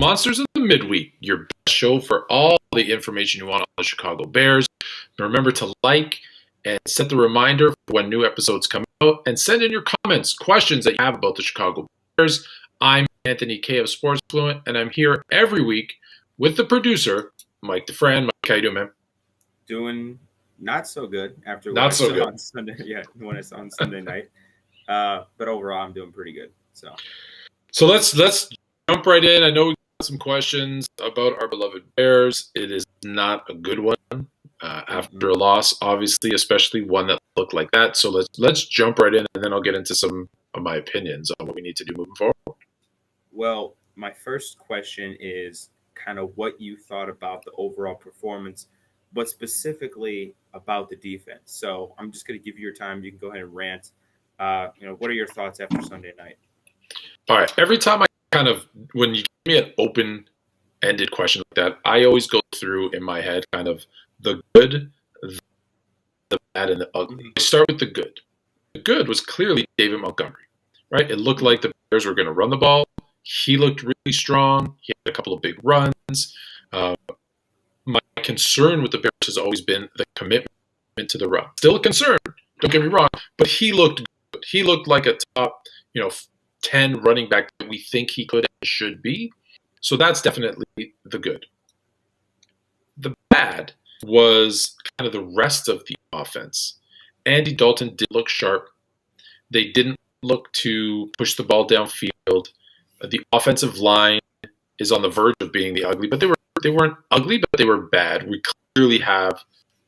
Monsters of the Midweek, your best show for all the information you want on the Chicago Bears. Remember to like and set the reminder for when new episodes come out, and send in your comments, questions that you have about the Chicago Bears. I'm Anthony K of Sports Fluent, and I'm here every week with the producer, Mike DeFran. Mike, how you doing, man? Doing not so good after Not so good on Sunday. Yeah, when it's on Sunday night. But overall, I'm doing pretty good. So let's jump right in. I know we got some questions about our beloved Bears. It is not a good one after a loss, obviously, especially one that looked like that. So let's jump right in, and then I'll get into some of my opinions on what we need to do moving forward. Well, my first question is kind of what you thought about the overall performance, but specifically about the defense. So I'm just going to give you your time. You can go ahead and rant. What are your thoughts after Sunday night? All right. Every time when you give me an open-ended question like that, I always go through in my head kind of the good, the bad, and the ugly. I start with the good. The good was clearly David Montgomery, right? It looked like the Bears were going to run the ball. He looked really strong. He had a couple of big runs. My concern with the Bears has always been the commitment to the run. Still a concern, don't get me wrong, but he looked good. He looked like a top, 10 running back that we think he could and should be. So that's definitely the good. The bad was kind of the rest of the offense. Andy Dalton did look sharp. They didn't look to push the ball downfield. The offensive line is on the verge of being the ugly, but they weren't ugly, but they were bad. We clearly have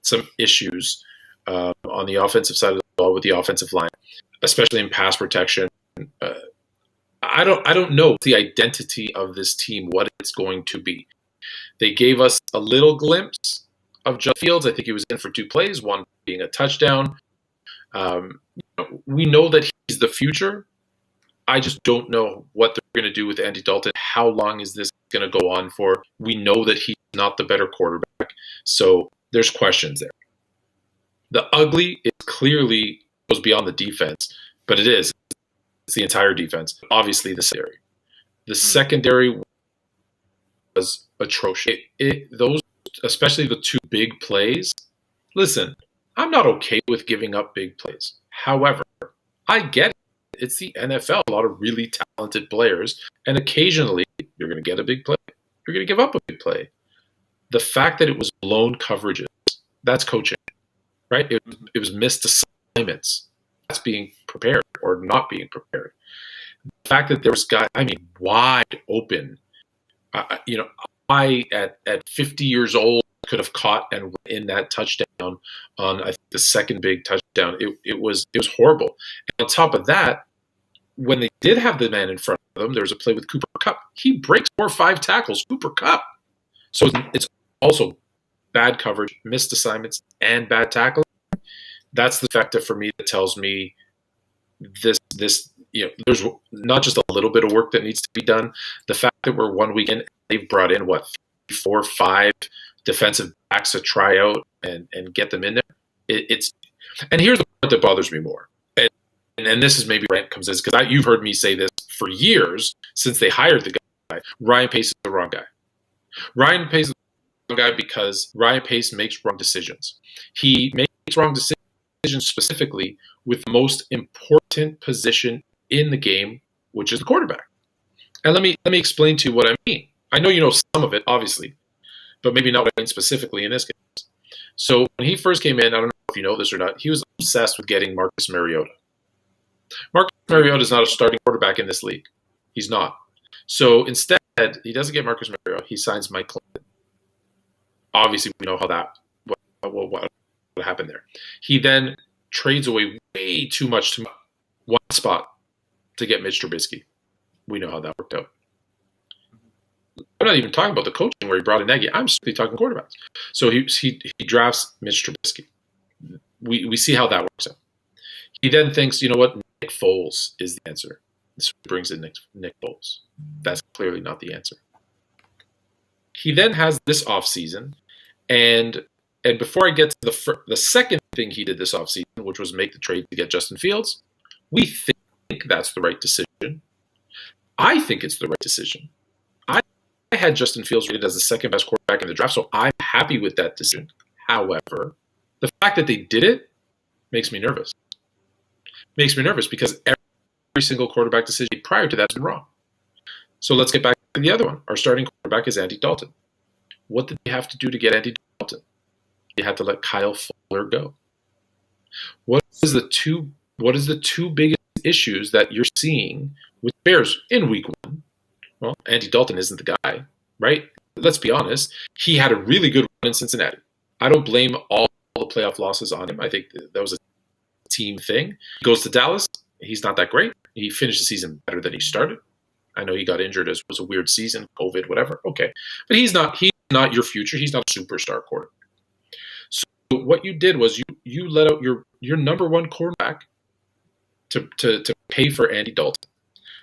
some issues on the offensive side of the ball with the offensive line, especially in pass protection. I don't know the identity of this team, what it's going to be. They gave us a little glimpse of Justin Fields. I think he was in for 2 plays, one being a touchdown. We know that he's the future. I just don't know what they're going to do with Andy Dalton. How long is this going to go on for? We know that he's not the better quarterback. So there's questions there. The ugly, it clearly goes beyond the defense, but it's the entire defense. Obviously, the secondary. The secondary was atrocious. Those, especially the 2 big plays. Listen, I'm not okay with giving up big plays. However, I get it. It's the NFL, a lot of really talented players, and occasionally you're going to get a big play. You're going to give up a big play. The fact that it was blown coverages, that's coaching, right? It was missed assignments. That's being prepared or not being prepared. The fact that there was guys, wide open. I at 50 years old could have caught and run in that touchdown on I think the second big touchdown. It was horrible. And on top of that, when they did have the man in front of them, there was a play with Cooper Kupp. He breaks 4 or 5 tackles. Cooper Kupp. So it's also bad coverage, missed assignments, and bad tackling. That's the factor for me that tells me this there's not just a little bit of work that needs to be done. The fact that we're 1 week in, they've brought in 4 or 5 defensive backs to try out and get them in there. And here's the part that bothers me more. And this is maybe rant comes in because you've heard me say this for years since they hired the guy. Ryan Pace is the wrong guy. Ryan Pace is the wrong guy because Ryan Pace makes wrong decisions. He makes wrong decisions specifically with the most important position in the game, which is the quarterback. And let me explain to you what I mean. I know you know some of it, obviously, but maybe not what I mean specifically in this case. So when he first came in, I don't know if you know this or not, he was obsessed with getting Marcus Mariota. Marcus Mariota is not a starting quarterback in this league. He's not. So instead, he doesn't get Marcus Mariota. He signs Mike Clinton. Obviously, we know how what happened there. He then trades away way too much to one spot to get Mitch Trubisky. We know how that worked out. I'm not even talking about the coaching where he brought in Nagy. I'm strictly talking quarterbacks. So he drafts Mitch Trubisky. We see how that works out. He then thinks, you know what, Nick Foles is the answer. So he brings in Nick Foles. That's clearly not the answer. He then has this offseason, and before I get to the second thing he did this offseason, which was make the trade to get Justin Fields, we think that's the right decision. I think it's the right decision. I had Justin Fields rated as the second best quarterback in the draft, so I'm happy with that decision. However, the fact that they did it makes me nervous. Makes me nervous because every single quarterback decision prior to that has been wrong. So let's get back to the other one. Our starting quarterback is Andy Dalton. What did you have to do to get Andy Dalton? You had to let Kyle Fuller go. What is the two biggest issues that you're seeing with Bears in week one? Well, Andy Dalton isn't the guy, right? Let's be honest. He had a really good run in Cincinnati. I don't blame all the playoff losses on him. I think that was a team thing. He goes to Dallas. He's not that great. He finished the season better than he started. I know he got injured. It was a weird season, COVID, whatever. Okay. But he's not your future. He's not a superstar quarterback. So what you did was you let out your number one quarterback to pay for Andy Dalton.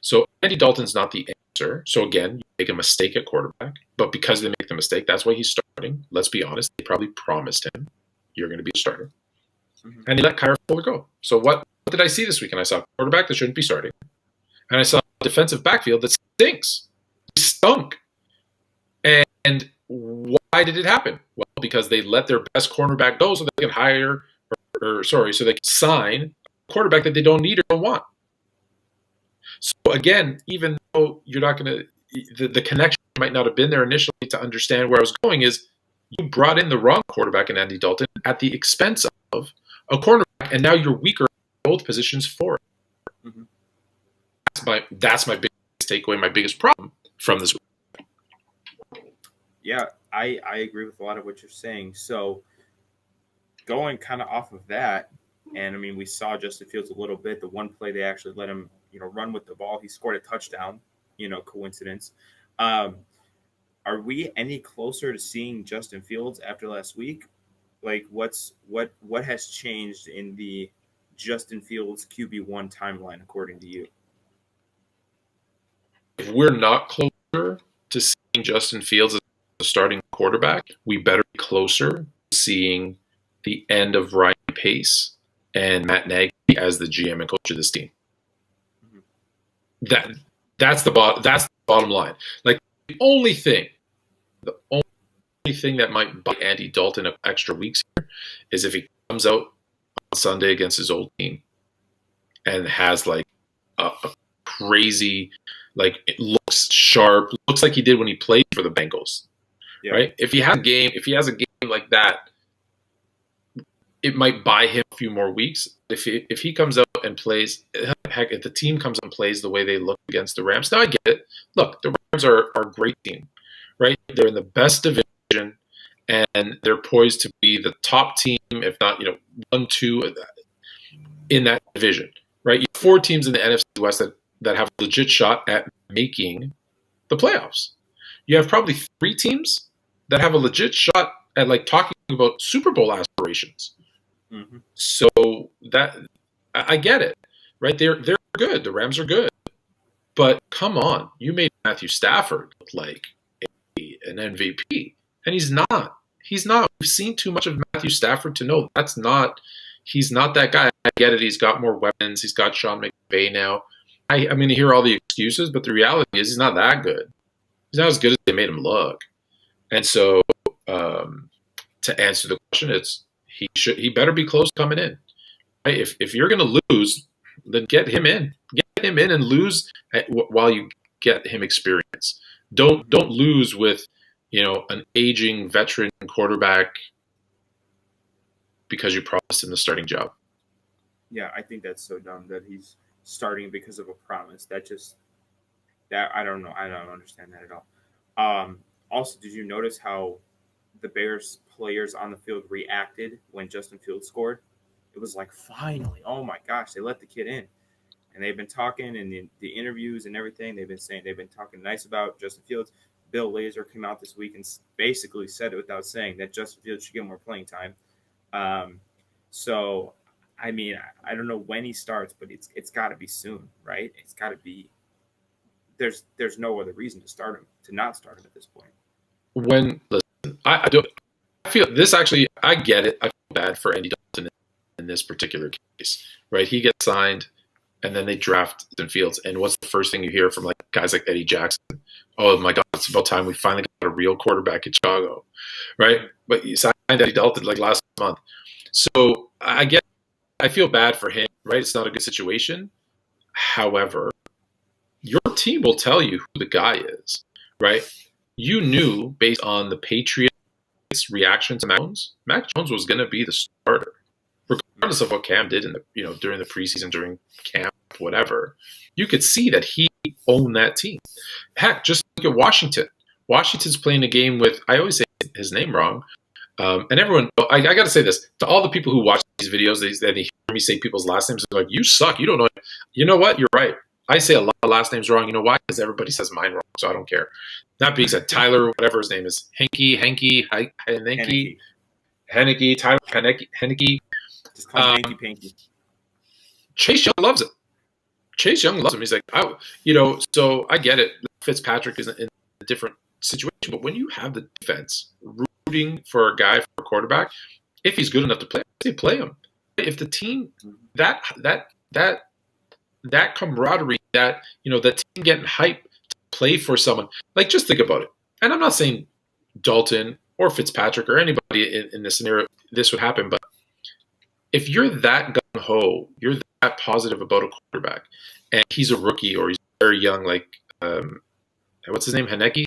So Andy Dalton's not the answer. So again, you make a mistake at quarterback, but because they make the mistake, that's why he's starting. Let's be honest. They probably promised him, you're going to be a starter. Mm-hmm. And he let Kyle Fuller go. So what did I see this week? And I saw a quarterback that shouldn't be starting. And I saw a defensive backfield that stinks. He stunk. And why did it happen? Well, because they let their best cornerback go so they can so they can sign a quarterback that they don't need or don't want. So again, even though you're not going to, the connection might not have been there initially to understand where I was going, is you brought in the wrong quarterback in Andy Dalton at the expense of a cornerback, and now you're weaker in both positions for it. Mm-hmm. That's my biggest takeaway, my biggest problem from this week. Yeah, I agree with a lot of what you're saying. So going kind of off of that, and I mean, we saw Justin Fields a little bit. The one play they actually let him, run with the ball. He scored a touchdown, coincidence. Are we any closer to seeing Justin Fields after last week? Like, what has changed in the Justin Fields QB1 timeline, according to you? If we're not closer to seeing Justin Fields as a starting quarterback, we better be closer to seeing the end of Ryan Pace and Matt Nagy as the GM and coach of this team. Mm-hmm. That's the bottom line. Like, the only thing that might buy Andy Dalton up extra weeks here is if he comes out on Sunday against his old team and has like a crazy, like, it looks sharp, looks like he did when he played for the Bengals, right? If he has a game like that, it might buy him a few more weeks. If he comes out and plays, heck, if the team comes and plays the way they look against the Rams, now I get it. Look, the Rams are a great team, right? They're in the best division, and they're poised to be the top team, if not, 1-2 in that division, right? You have 4 teams in the NFC West that have a legit shot at making the playoffs. You have probably 3 teams that have a legit shot at, like, talking about Super Bowl aspirations. Mm-hmm. So that I get it, right? They're good. The Rams are good, but come on, you made Matthew Stafford look like an MVP, and he's not. He's not. We've seen too much of Matthew Stafford to know he's not that guy. I get it. He's got more weapons. He's got Sean McVay now. I mean, I hear all the excuses, but the reality is he's not that good. He's not as good as they made him look. And so, to answer the question, he better be close coming in. Right? If you're going to lose, then get him in. Get him in and lose while you get him experience. Don't lose with an aging veteran quarterback because you promised him the starting job. Yeah, I think that's so dumb that he's starting because of a promise. That I don't know. I don't understand that at all. Also, did you notice how the Bears players on the field reacted when Justin Fields scored? It was like, finally, oh my gosh, they let the kid in. And they've been talking in the interviews and everything. They've been talking nice about Justin Fields. Bill Lazor came out this week and basically said it without saying that Justin Fields should get more playing time. So, I mean, I don't know when he starts, but it's got to be soon, right? It's got to be. There's no other reason to not start him at this point. I feel this actually. I get it. I feel bad for Andy Dalton in this particular case, right? He gets signed and then they draft Justin Fields. And what's the first thing you hear from like guys like Eddie Jackson? Oh my God, it's about time we finally got a real quarterback in Chicago, right? But you signed Eddie Dalton like last month. So I feel bad for him, right? It's not a good situation. However, your team will tell you who the guy is, right? You knew based on the Patriots' reaction to Mac Jones was going to be the starter, regardless of what Cam did in the during the preseason, during camp, whatever. You could see that he owned that team. Heck, just look at Washington. Washington's playing a game with, I always say his name wrong, and everyone. I got to say this to all the people who watch these videos. They hear me say people's last names. They're like, "You suck. You don't know." You know what? You're right. I say a lot of last names wrong. You know why? Because everybody says mine wrong, so I don't care. That being said, Tyler, whatever his name is, Heineke, Tyler Heineke. Just call him Hanky Panky. Chase Young loves it. Chase Young loves him. He's like, so I get it. Fitzpatrick is in a different situation, but when you have the defense rooting for a guy, for a quarterback, if he's good enough to play, I say play him. If the team that camaraderie, that team getting hyped to play for someone, like just think about it. And I'm not saying Dalton or Fitzpatrick or anybody in this scenario this would happen, but if you're that gung ho, you're that positive about a quarterback, and he's a rookie or he's very young, like what's his name, Heineke,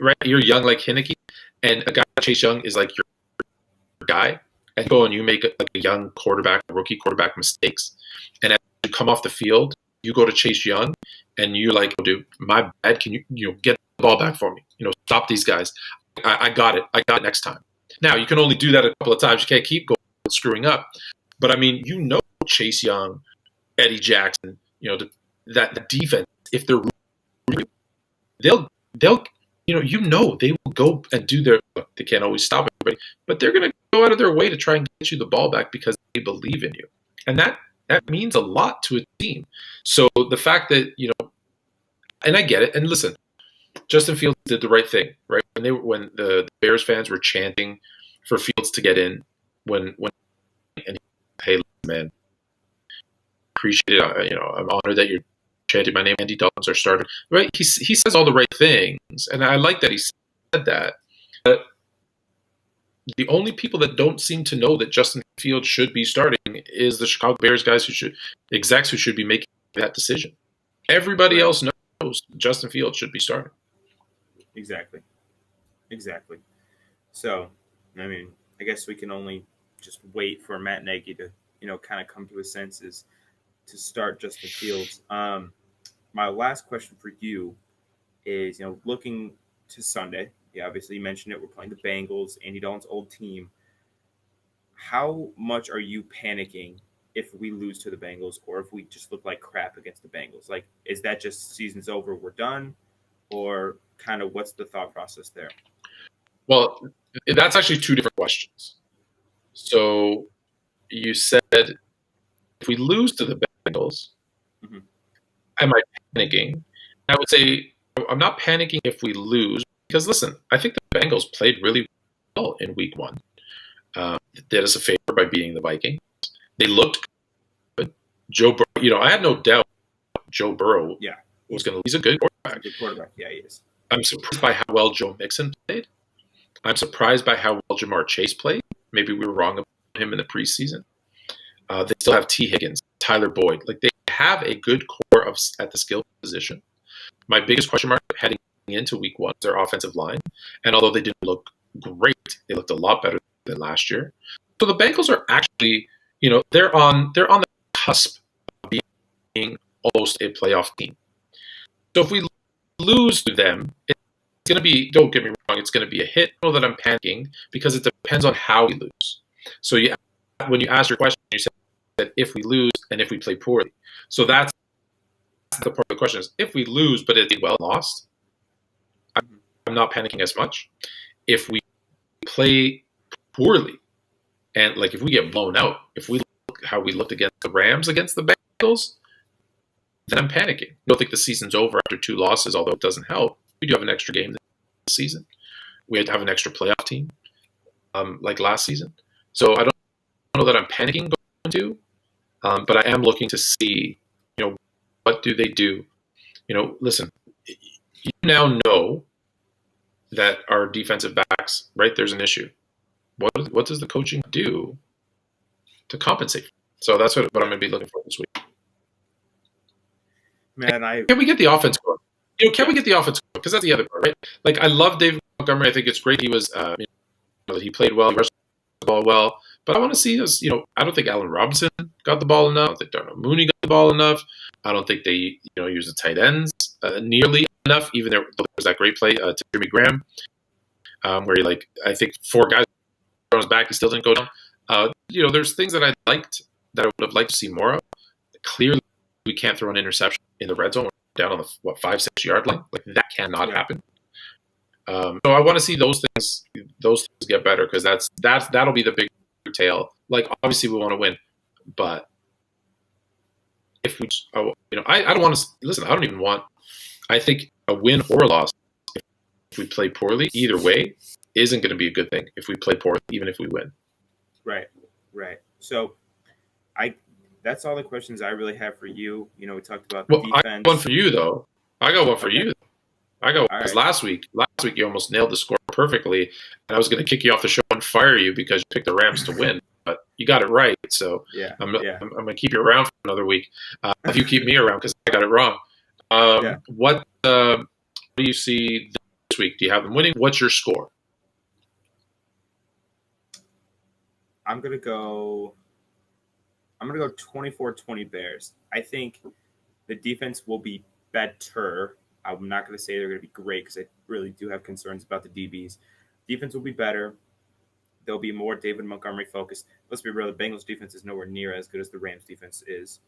right? You're young like Heineke, and a guy like Chase Young is like your guy, and go and you make a young quarterback, a rookie quarterback mistakes, and as you come off the field, you go to Chase Young, and you're like, oh, dude, my bad. Can you get the ball back for me? Stop these guys. I got it. I got it next time. Now, you can only do that a couple of times. You can't keep going screwing up. But, I mean, Chase Young, Eddie Jackson, that defense, if they're they'll they will go and do they can't always stop everybody, but they're going to go out of their way to try and get you the ball back because they believe in you. And that means a lot to a team. So the fact that, and I get it. And listen, Justin Fields did the right thing, right? When the Bears fans were chanting for Fields to get in, hey man, appreciate it. I'm honored that you're chanting my name. Andy Dalton's our starter, right? He says all the right things, and I like that he said that. But the only people that don't seem to know that Justin Fields should be starting is the Chicago Bears guys execs who should be making that decision. Everybody else knows Justin Fields should be starting. Exactly. So, I mean, I guess we can only just wait for Matt Nagy to, kind of come to his senses to start Justin Fields. My last question for you is, looking to Sunday, obviously you mentioned it, we're playing the Bengals, Andy Dalton's old team. How much are you panicking if we lose to the Bengals or if we just look like crap against the Bengals? Like, is that just season's over, we're done? Or kind of what's the thought process there? Well, that's actually two different questions. So you said if we lose to the Bengals, am I panicking? I would say I'm not panicking if we lose because, listen, I think the Bengals played really well in week 1. They did us a favor by beating the Vikings. They looked good. Joe Burrow, I had no doubt Joe Burrow was going to. He's a good quarterback. Yeah, he is. I'm surprised by how well Joe Mixon played. I'm surprised by how well Jamar Chase played. Maybe we were wrong about him in the preseason. They still have T. Higgins, Tyler Boyd. Like, they have a good core at the skill position. My biggest question mark heading into week 1 is their offensive line. And although they didn't look great, they looked a lot better than last year. So the Bengals are actually, they're on the cusp of being almost a playoff team. So if we lose to them, it's going to be, don't get me wrong, it's going to be a hit. I know that I'm panicking because it depends on how we lose. So when you asked your question, you said that if we lose and if we play poorly. So that's the part of the question is if we lose, but it's well lost, I'm not panicking as much. If we play poorly and like if we get blown out, if we look how we looked against the Rams against the Bengals, then I'm panicking. I don't think the season's over after 2 losses, although it doesn't help. We do have an extra game this season. We had to have an extra playoff team like last season. So I don't know that I'm panicking going to, but I am looking to see, what do they do? Listen, you now know that our defensive backs, right? There's an issue. What does the coaching do to compensate? So that's what I'm going to be looking for this week. Man, can we get the offense going? Can we get the offense going? Because that's the other part, right? Like, I love David Montgomery. I think it's great. He was, he played well. He rushed the ball well. But I want to see us. I don't think Allen Robinson got the ball enough. I don't think Darnell Mooney got the ball enough. I don't think they, use the tight ends nearly enough. Even there was that great play to Jimmy Graham, where he, I think 4 guys on his back, he still didn't go down. There's things that I would have liked to see more of. Clearly, we can't throw an interception in the red zone. We're down on the 5-6 yard line. Like, that cannot happen. So I want to see those things get better, because that'll be the big tail. Like, obviously we want to win, but if we, I don't want to listen. I don't even want. I think a win or a loss, if we play poorly, either way, isn't going to be a good thing. If we play poorly, even if we win. Right. So, that's all the questions I really have for you. We talked about the defense. I got one for you though. Because last week you almost nailed the score perfectly, and I was going to kick you off the show and fire you because you picked the Rams to win, but you got it right. So I'm going to keep you around for another week if you keep me around, because I got it wrong. What do you see this week? Do you have them winning? What's your score? I'm going to go 24-20 Bears. I think the defense will be better. I'm not going to say they're going to be great, because I really do have concerns about the DBs. Defense will be better. They'll be more David Montgomery focused. Let's be real, the Bengals defense is nowhere near as good as the Rams defense is.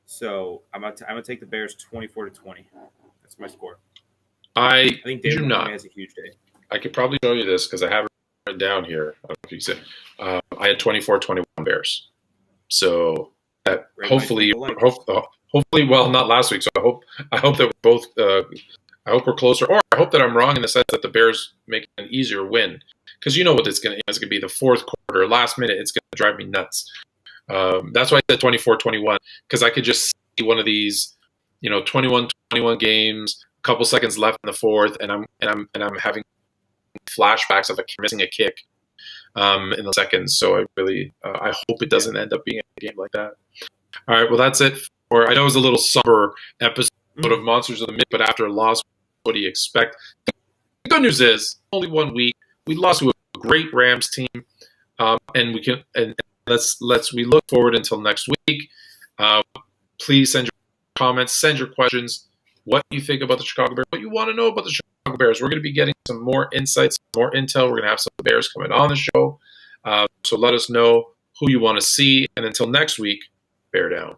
So I'm going to take the Bears 24-20. That's my score. I think David Montgomery has a huge day. I could probably show you this because I have it written down here. I don't know if you said I had 24-21 Bears. So that hopefully, well, not last week. So I hope that both. I hope we're closer, or I hope that I'm wrong in the sense that the Bears make an easier win, because it's going to be the fourth quarter, last minute. It's going to drive me nuts. That's why I said 24-21, because I could just see one of these, 21-21 games, a couple seconds left in the fourth, and I'm having flashbacks of missing a kick in the seconds. So I really I hope it doesn't end up being a game like that. All right, well, that's it. I know it was a little somber episode of Monsters of the Mid, but after a loss, what do you expect? The good news is only 1 week. We lost to a great Rams team, and we can we look forward until next week. Please send your comments, send your questions. What you think about the Chicago Bears? What you want to know about the Chicago Bears? We're going to be getting some more insights, more intel. We're going to have some Bears coming on the show. So let us know who you want to see. And until next week, bear down.